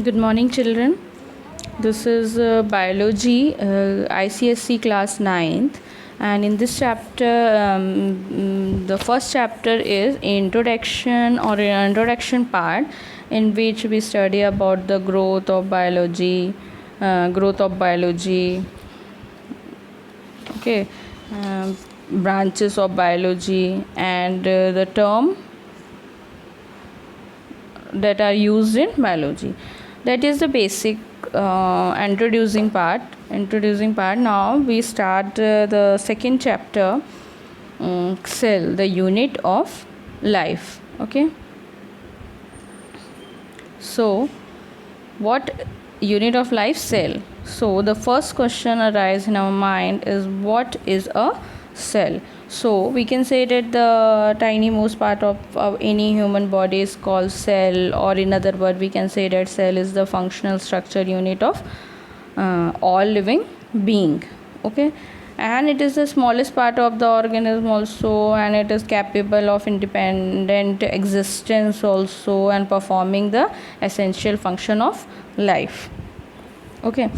Good morning, children. This is biology, ICSC class 9th, and in this chapter, the first chapter is introduction or introduction part, in which we study about the growth of biology, okay, branches of biology, and the term that are used in biology. That is the basic introducing part. Now we start the second chapter, cell, the unit of life. Okay, so what unit of life? Cell. So the first question arises in our mind is, what is a cell? So we can say that the tiny most part of any human body is called cell, or in other word we can say that cell is the functional structure unit of all living being. Okay, and it is the smallest part of the organism also, and it is capable of independent existence also, and performing the essential function of life. Okay,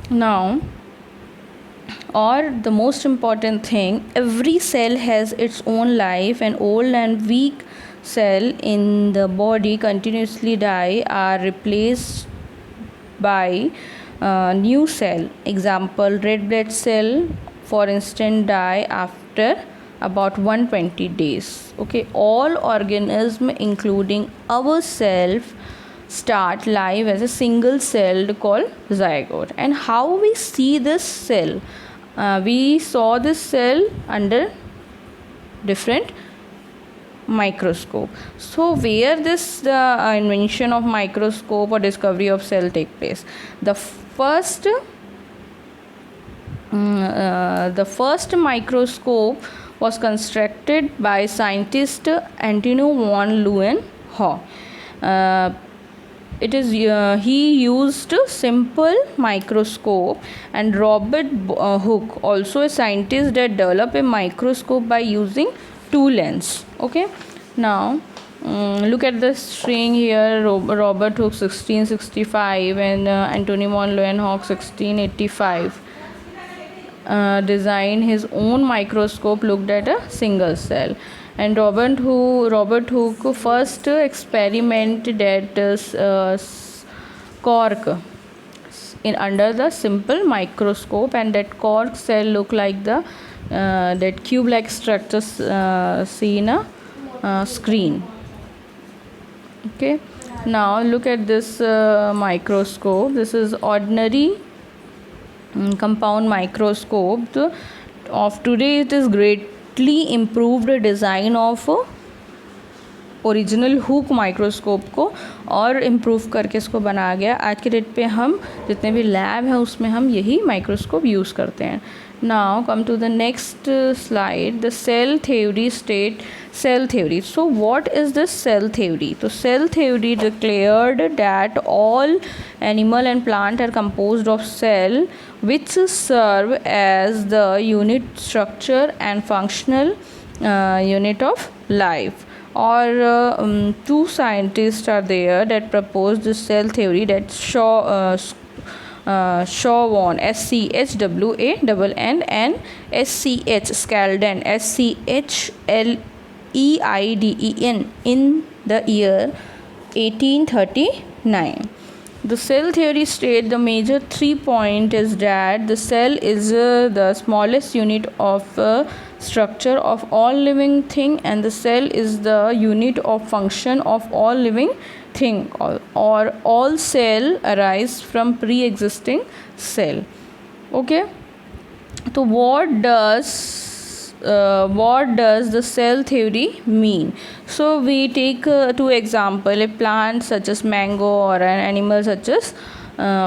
now, or the most important thing, every cell has its own life, and old and weak cell in the body continuously die, are replaced by new cell. Example, red blood cell for instance die after about 120 days. Okay, all organism including ourselves start life as a single cell called zygote. And how we see this cell? We saw this cell under different microscope. So where this the invention of microscope or discovery of cell take place? The first microscope was constructed by scientist Antonio von Leeuwenhoek. He used simple microscope, and Robert Hooke, also a scientist, that developed a microscope by using two lens. Okay, now look at the string here. Robert Hooke 1665 and Antonio von Leeuwenhoek 1685 designed his own microscope, looked at a single cell. And Robert Hooke first experimented at cork in under the simple microscope, and that cork cell look like the that cube-like structures seen in a screen. Okay, now look at this microscope. This is ordinary compound microscope of today. It is greatly improved design of original hook microscope को और improve करके इसको बनाया गया. आज के date पे हम जितने भी लैब है उसमें हम यही माइक्रोस्कोप यूज़ करते हैं. Now come to the next slide, the cell theory state cell theory. So what is this cell theory? So cell theory declared that all animal and plant are composed of cell, which serve as the unit structure and functional unit of life. Or two scientists are there that proposed this cell theory, that Schwann SCHWANN and Schalden SCHLEIDEN in the year 1839. The cell theory states the major 3 point is that the cell is the smallest unit of structure of all living thing, and the cell is the unit of function of all living thing, or all cell arise from pre-existing cell. Okay, so what does the cell theory mean? So we take two example, a plant such as mango or an animal such as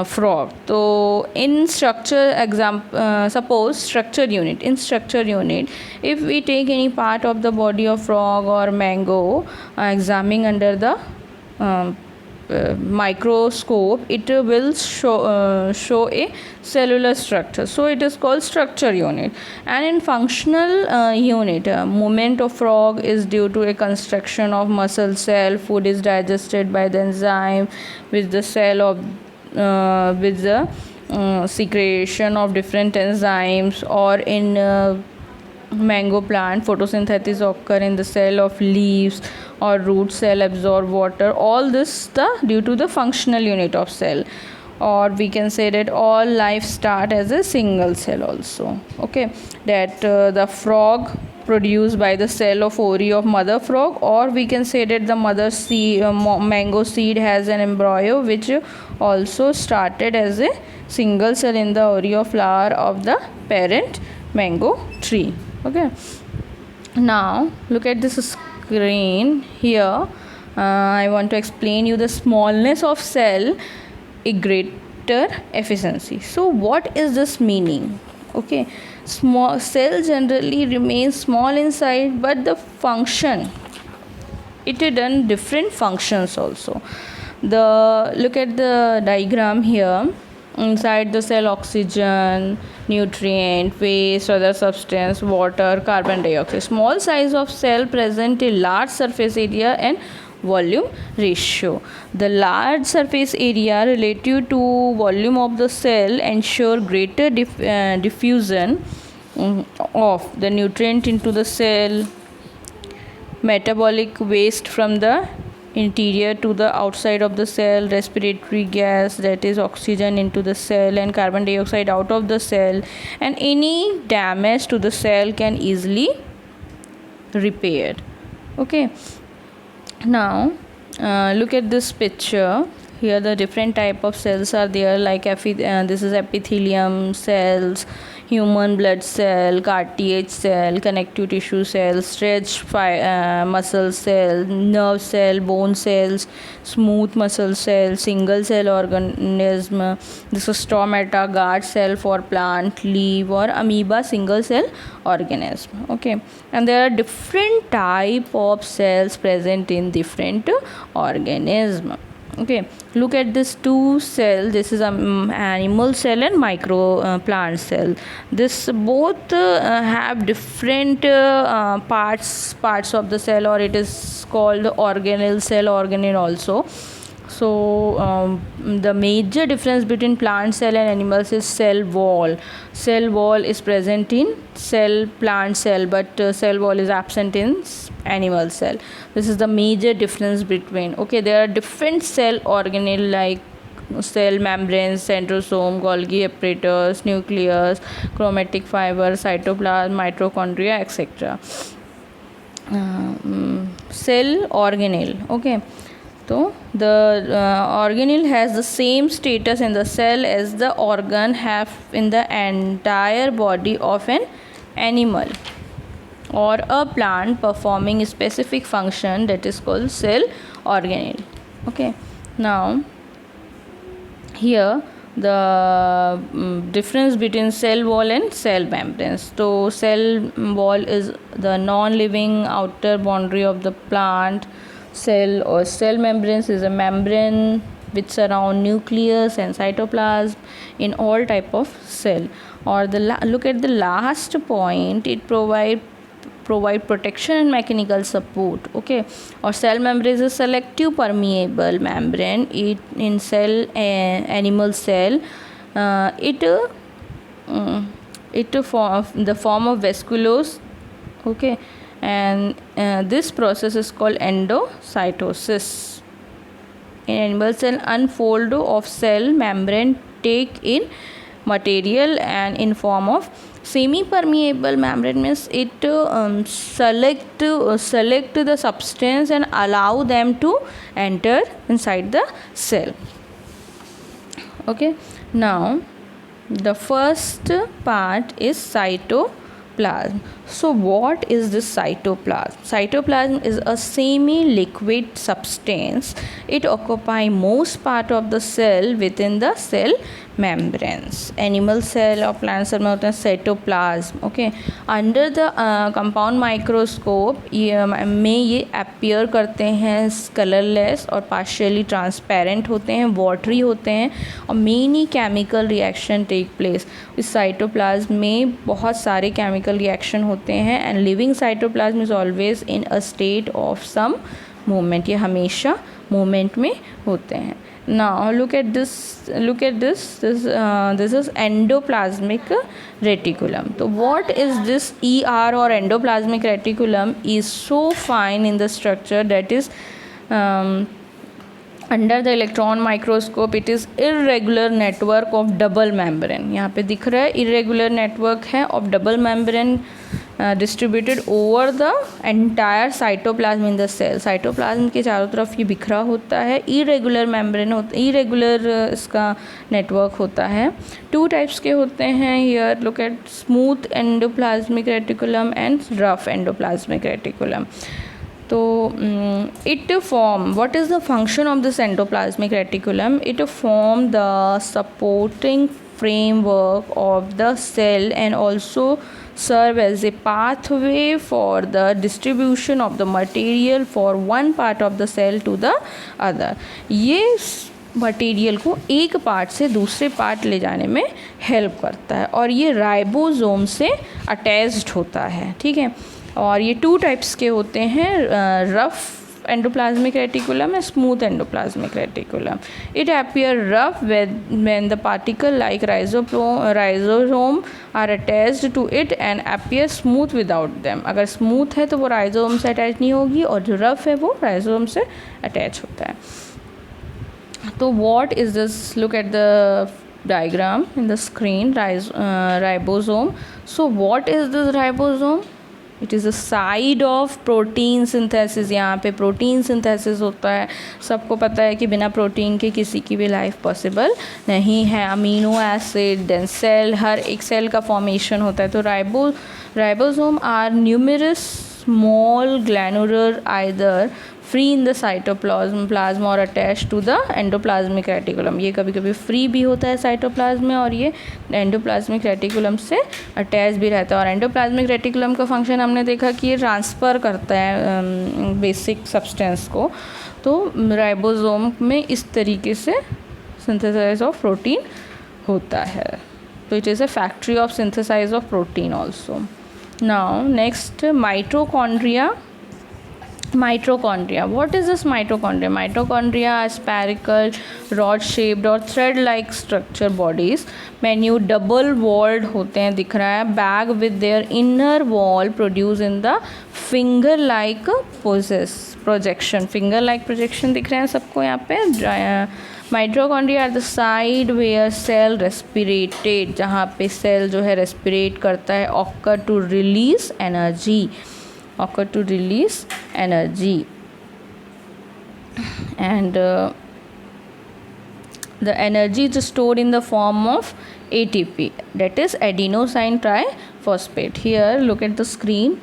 frog. So in suppose structure unit, if we take any part of the body of frog or mango, examining under the microscope, it will show a cellular structure. So it is called structure unit. And in functional unit, movement of frog is due to a construction of muscle cell. Food is digested by the enzyme with the cell of with the secretion of different enzymes. Or in mango plant, photosynthesis occur in the cell of leaves or root cell absorb water. All this due to the functional unit of cell. Or we can say that all life start as a single cell also. Okay, that the frog produced by the cell of ovary of mother frog. Or we can say that the mother seed, mango seed has an embryo which also started as a single cell in the ovary of flower of the parent mango tree. Okay, now look at this screen here. I want to explain you the smallness of cell, a greater efficiency. So what is this meaning? Okay, small cell generally remains small inside, but the function, it is done different functions also. The look at the diagram here. Inside the cell, oxygen, nutrient, waste, other substance, water, carbon dioxide. Small size of cell present a large surface area and volume ratio. The large surface area relative to volume of the cell ensure greater diffusion of the nutrient into the cell, metabolic waste from the interior to the outside of the cell, respiratory gas, that is oxygen, into the cell, and carbon dioxide out of the cell. And any damage to the cell can easily repaired. Okay, now look at this picture. Here the different type of cells are there, like this is epithelium cells, human blood cell, cartilage cell, connective tissue cells, stretch muscle cell, nerve cell, bone cells, smooth muscle cell, single cell organism. This is stomata, guard cell for plant, leaf, or amoeba, single cell organism. Okay, and there are different type of cells present in different organism. Okay, look at this two cell. This is animal cell and micro plant cell. This both have different parts of the cell, or it is called organelle cell, organelle also. So the major difference between plant cell and animals is cell wall. Cell wall is present in plant cell, but cell wall is absent in animal cell. This is the major difference between. Okay, there are different cell organelle like cell membranes, centrosome, Golgi apparatus, nucleus, chromatic fiber, cytoplasm, mitochondria, etc. Cell organelle. Okay, so the organelle has the same status in the cell as the organ have in the entire body of an animal or a plant performing a specific function, that is called cell organelle. Okay, now here the difference between cell wall and cell membranes. So cell wall is the non-living outer boundary of the plant. Cell or cell membranes is a membrane which surround nucleus and cytoplasm in all type of cell. Or look at the last point, it provide protection and mechanical support. Okay, or cell membrane is a selective permeable membrane. It in cell animal cell, it the form of vasculose. Okay, and this process is called endocytosis. In animal cell, unfold of cell membrane take in material and in form of semi-permeable membrane, means it select the substance and allow them to enter inside the cell. Okay, now the first part is cytoplasm. cytoplasm. So what is this cytoplasm? Cytoplasm is a semi-liquid substance. It occupies most part of the cell within the cell membranes. Animal cell और plant cell में होता है cytoplasm. Okay, under the compound microscope में ये appear करते हैं colorless और partially transparent होते हैं, watery होते हैं और many chemical reaction take place. इस cytoplasm में बहुत सारे chemical reaction होते हैं and living cytoplasm is always in a state of some movement. ये हमेशा movement में होते हैं. Now look at this. This is endoplasmic reticulum. So what is this ER or endoplasmic reticulum? Is so fine in the structure that is under the electron microscope it is irregular network of double membrane. यहाँ पे दिख रहा है irregular network है of double membrane distributed over the entire cytoplasm in the cell. cytoplasm के चारों तरफ ये बिखरा होता है. irregular membrane होता है, irregular इसका network होता है. Two types के होते हैं. Here look at smooth endoplasmic reticulum and rough endoplasmic reticulum. तो it form, what is the function of this endoplasmic reticulum? It form the supporting framework of the cell and also serve as a pathway for the distribution of the material for one part of the cell to the other. ये material को एक part से दूसरे part ले जाने में help करता है और ये राइबोसोम से अटैच्ड होता है. ठीक है, और ये टू टाइप्स के होते हैं, rough endoplasmic reticulum and smooth endoplasmic reticulum. It appear rough when the particle like rhizome are attached to it and appear smooth without them. अगर smooth है तो वो rhizome से attach नहीं होगी और जो rough है वो rhizome से attach होता है. तो what is this? Look at the diagram in the screen. Ribosome. So what is this ribosome? It is a side of protein synthesis. यहाँ पे प्रोटीन सिंथेसिस होता है. सबको पता है कि बिना प्रोटीन के किसी की भी लाइफ पॉसिबल नहीं है. अमीनो एसिड देन सेल, हर एक सेल का फॉर्मेशन होता है. तो ribosome are numerous small granular either free in the cytoplasm और attach to the endoplasmic reticulum. ये कभी कभी फ्री भी होता है साइटोप्लाज्म में और ये एंडोप्लाज्मिक रेटिकुलम से अटैच भी रहता है. और एंडोप्लाज्मिक रेटिकुलम का फंक्शन हमने देखा कि ये ट्रांसफ़र करता है बेसिक सब्सटेंस को. तो राइबोसोम में इस तरीके से सिंथेसाइज ऑफ प्रोटीन होता है. तो it is a factory of synthesise of protein also. Now next mitochondria. Mitochondria. What is this mitochondria? Mitochondria are spherical, rod-shaped और thread-like structure bodies. Minute double-walled होते हैं, दिख रहा है. Bag with their inner wall produced in the finger-like projection. Finger-like projection दिख रहे हैं सबको यहाँ पे. Mitochondria are the side where cell respirated, जहाँ पे cell जो है respirate करता है. Occur to release energy. And the energy is stored in the form of ATP, that is adenosine triphosphate. Here look at the screen.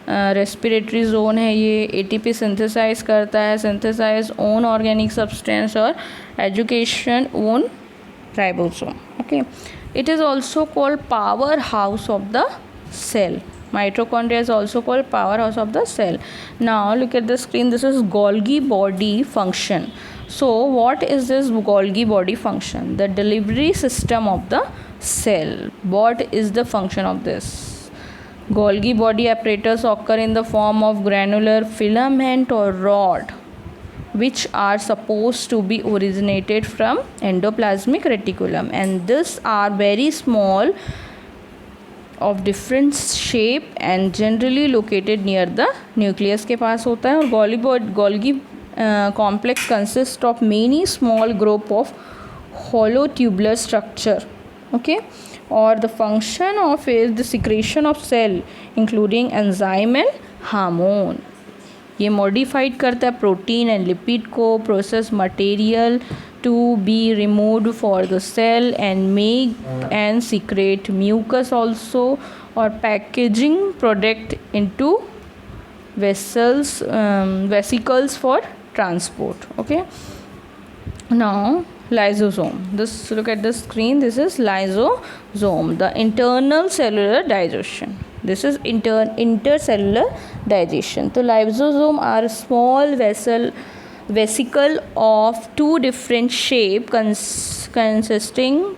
Respiratory zone है ये. ATP synthesise करता है, सिंथेसाइज ओन ऑर्गेनिक सब्सटेंस और education own ribosome. Okay, it is also called power house of the cell. Mitochondria is also called powerhouse of the cell. Now look at the screen. This is Golgi body function. So what is this Golgi body function? The delivery system of the cell. What is the function of this? Golgi body apparatus occur in the form of granular filament or rod, which are supposed to be originated from endoplasmic reticulum, and these are very small, of different shape and generally located near the nucleus के पास होता है. और Golgi complex consists of many small group of hollow tubular structure. Okay, or the function of is the secretion of cell including enzyme and hormone. ये modified करता है protein and lipid को, process material to be removed for the cell and make and secrete mucus also, or packaging product into vesicles for transport. Okay, now lysosome. This, look at the screen, this is lysosome, the internal cellular digestion. This is intercellular digestion. So lysosome are small vesicle of two different shape consisting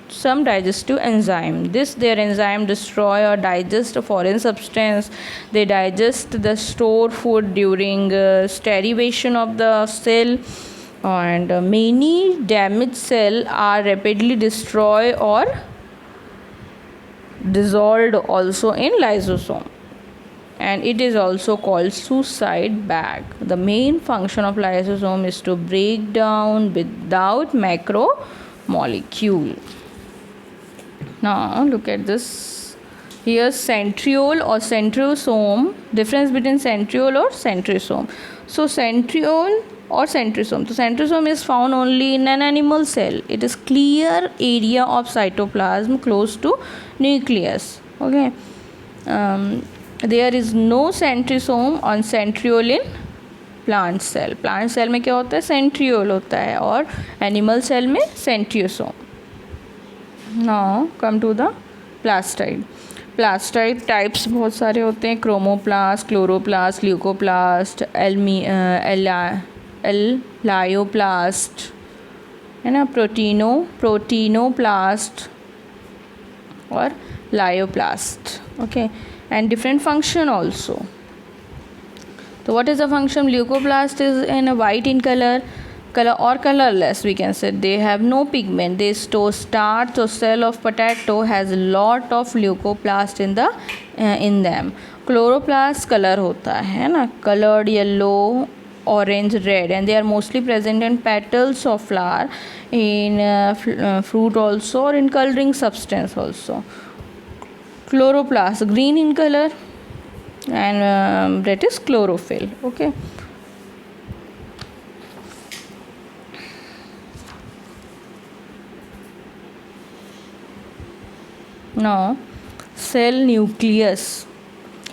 some digestive enzyme. Their enzyme destroy or digest a foreign substance. They digest the stored food during starvation of the cell, and many damaged cells are rapidly destroyed or dissolved also in lysosome, and it is also called suicide bag. The main function of lysosome is to break down without macromolecule. Now look at this. Here centriole or centrosome. Difference between centriole or centrosome. So centriole or centrosome. So centrosome is found only in an animal cell. It is clear area of cytoplasm close to nucleus. Okay. There is no centrosome or centriole in plant cell में क्या होता है, centriole होता है, और animal cell में centrosome. Now come to the plastid. Plastid types बहुत सारे होते हैं. क्रोमोप्लास्ट, क्लोरोप्लास्ट, ल्यूकोप्लास्ट, लायोप्लास्ट है ना, प्रोटीनोप्लास्ट और elaioplast. Okay, and different function also. So what is the function? Leucoplast is in a white in color or colorless, we can say. They have no pigment. They store starch. So cell of potato has a lot of leucoplast in them. Chloroplast color होता है ना, colored yellow, orange, red, and they are mostly present in petals of flower, in fruit also, or in coloring substance also. Chloroplast green in color, and that is chlorophyll. Okay, now cell nucleus.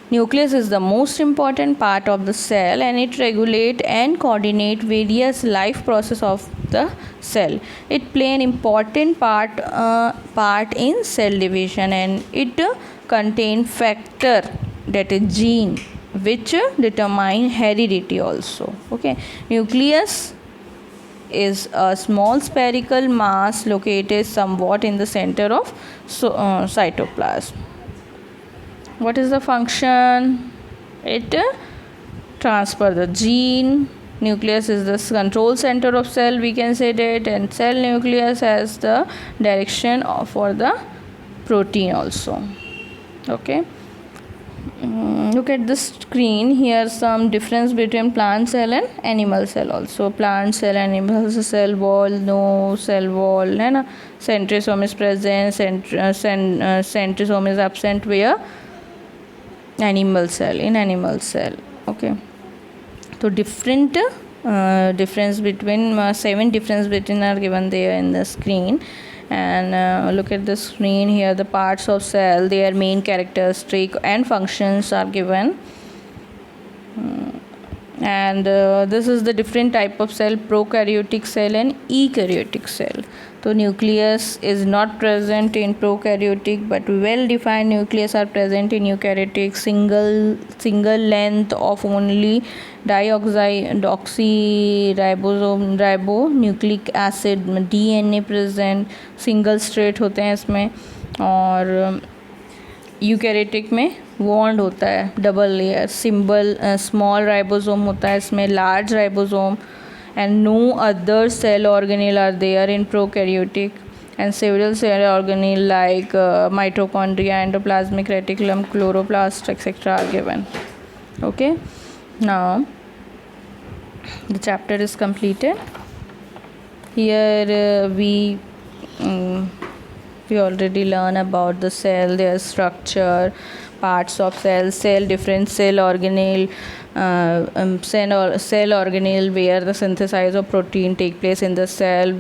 Nucleus is the most important part of the cell, and it regulate and coordinate various life process of the cell. It play an important part in cell division, and it contain factor, that is gene, which determine heredity also. Okay, nucleus is a small spherical mass located somewhat in the center of cytoplasm. What is the function? It transfer the gene. Nucleus is the control center of cell, we can say that, and cell nucleus has the direction for the protein also. Okay, look at the screen. Here some difference between plant cell and animal cell also. Plant cell, animal cell wall, no cell wall है ना. Centrosome is present, centrosome is absent where? Animal cell, in animal cell. Okay, so difference between 7 difference between are given there in the screen. And look at the screen here. The parts of cell, their main characteristic and functions are given. And this is the different type of cell: prokaryotic cell and eukaryotic cell. So nucleus is not present in prokaryotic, but well defined nucleus are present in eukaryotic. Single length of only ribonucleic acid, DNA present. Single straight होते हैं इसमें. और eukaryotic में bond होता है, double layer. Small ribosome होता है इसमें, large ribosome. and no other cell organelle are there in prokaryotic, and several cell organelle like mitochondria, endoplasmic reticulum, chloroplast, etc. are given. Okay, now the chapter is completed. Here we We already learn about the cell, their structure, parts of cell, different cell organelle, cell organelle where the synthesis of protein take place in the cell,